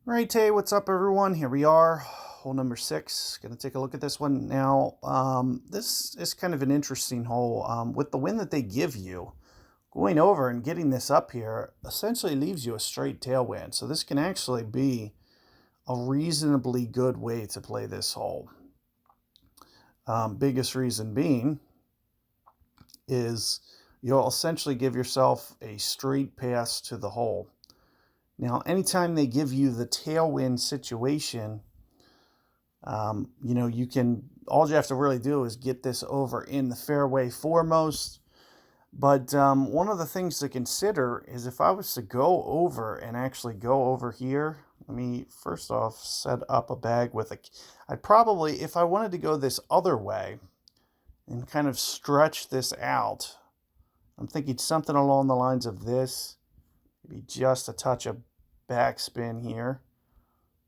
Right, hey, what's up, everyone? Here we are, hole number 6. Going to take a look at this one now. This is kind of an interesting hole. With the wind that they give you, going over and getting this up here essentially leaves you a straight tailwind. So this can actually be a reasonably good way to play this hole. Biggest reason being is you'll essentially give yourself a straight pass to the hole. Now, anytime they give you the tailwind situation, you can, all you have to really do is get this over in the fairway foremost. But one of the things to consider is if I was to go over and actually go over here, let me first off set up a bag with I'd probably, if I wanted to go this other way and kind of stretch this out, I'm thinking something along the lines of this, maybe just a touch of backspin here,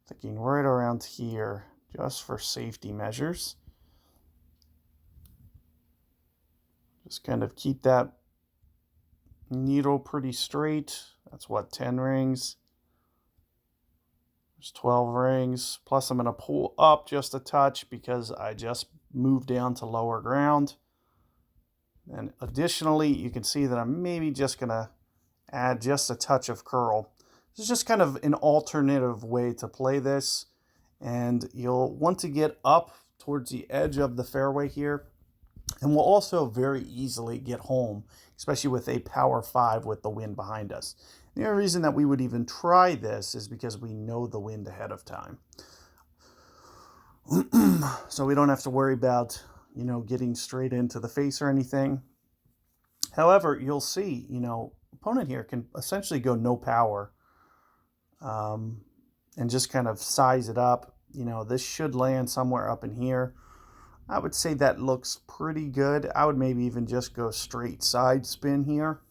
thinking right around here, just for safety measures. Just kind of keep that needle pretty straight. That's what, 10 rings? There's 12 rings. Plus I'm going to pull up just a touch because I just moved down to lower ground. And additionally, you can see that I'm maybe just going to add just a touch of curl. This is just kind of an alternative way to play this. And you'll want to get up towards the edge of the fairway here. And we'll also very easily get home, especially with a power 5 with the wind behind us. The only reason that we would even try this is because we know the wind ahead of time. So we don't have to worry about, getting straight into the face or anything. However, you'll see, opponent here can essentially go no power and just kind of size it up. This should land somewhere up in here. I would say that looks pretty good. I would maybe even just go straight side spin here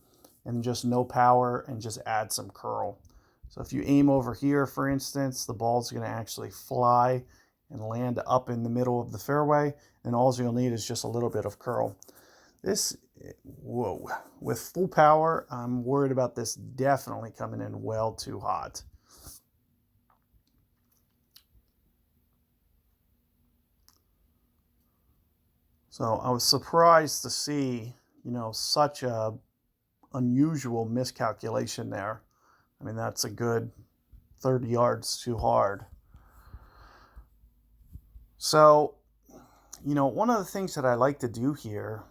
and just no power and just add some curl. So if you aim over here, for instance, the ball's going to actually fly and land up in the middle of the fairway, and all you'll need is just a little bit of curl. With full power, I'm worried about this definitely coming in well too hot. So I was surprised to see, such a unusual miscalculation there. I mean, that's a good 30 yards too hard. So, one of the things that I like to do here,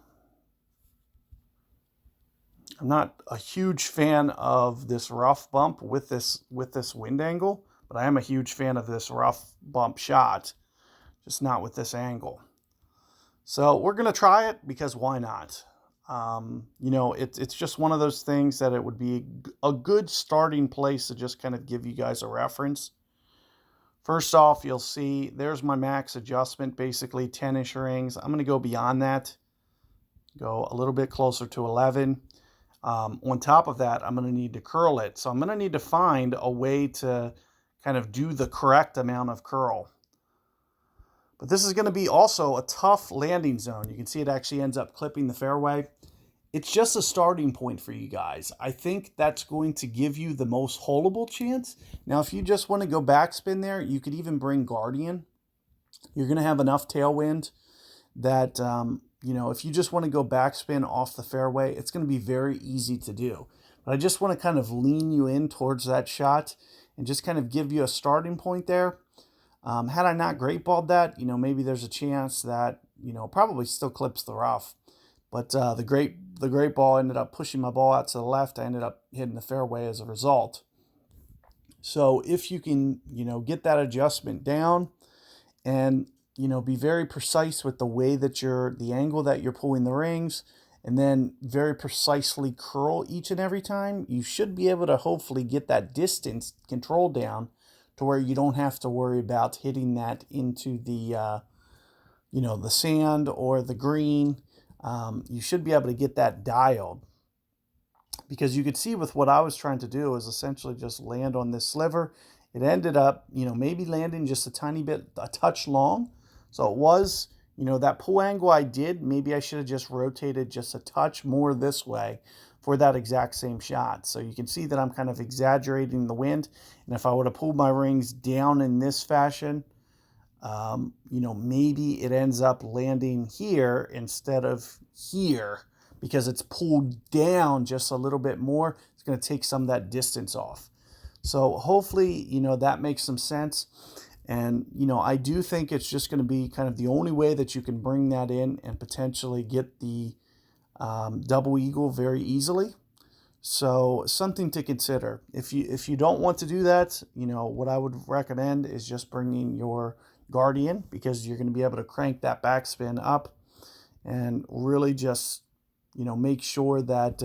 I'm not a huge fan of this rough bump with this wind angle, but I am a huge fan of this rough bump shot, just not with this angle. So we're going to try it because why not? It's just one of those things that it would be a good starting place to just kind of give you guys a reference. First off, you'll see there's my max adjustment, basically 10-ish rings. I'm going to go beyond that, go a little bit closer to 11. On top of that, I'm going to need to curl it. So I'm going to need to find a way to kind of do the correct amount of curl. But this is going to be also a tough landing zone. You can see it actually ends up clipping the fairway. It's just a starting point for you guys. I think that's going to give you the most holeable chance. Now, if you just want to go backspin there, you could even bring Guardian. You're going to have enough tailwind that, if you just want to go backspin off the fairway, it's going to be very easy to do. But I just want to kind of lean you in towards that shot and just kind of give you a starting point there. Had I not great balled that, maybe there's a chance that, probably still clips the rough. But the great ball ended up pushing my ball out to the left. I ended up hitting the fairway as a result. So if you can, get that adjustment down and, be very precise with the way that the angle that you're pulling the rings, and then very precisely curl each and every time, you should be able to hopefully get that distance control down to where you don't have to worry about hitting that into the, the sand or the green. You should be able to get that dialed, because you could see with what I was trying to do is essentially just land on this sliver. It ended up, maybe landing just a touch long. So it was, that pull angle I did, maybe I should have just rotated just a touch more this way for that exact same shot. So you can see that I'm kind of exaggerating the wind. And if I would have pulled my rings down in this fashion, you know, maybe it ends up landing here instead of here because it's pulled down just a little bit more. It's going to take some of that distance off. So hopefully, you know, that makes some sense. And, you know, I do think it's just going to be kind of the only way that you can bring that in and potentially get the double eagle very easily. So something to consider. If you don't want to do that, you know, what I would recommend is just bringing your Guardian, because you're going to be able to crank that backspin up and really just, you know, make sure that,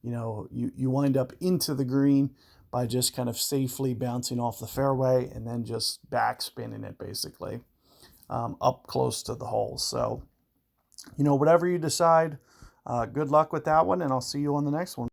you know, you wind up into the green by just kind of safely bouncing off the fairway and then just backspinning it basically up close to the hole. So, you know, whatever you decide, good luck with that one, and I'll see you on the next one.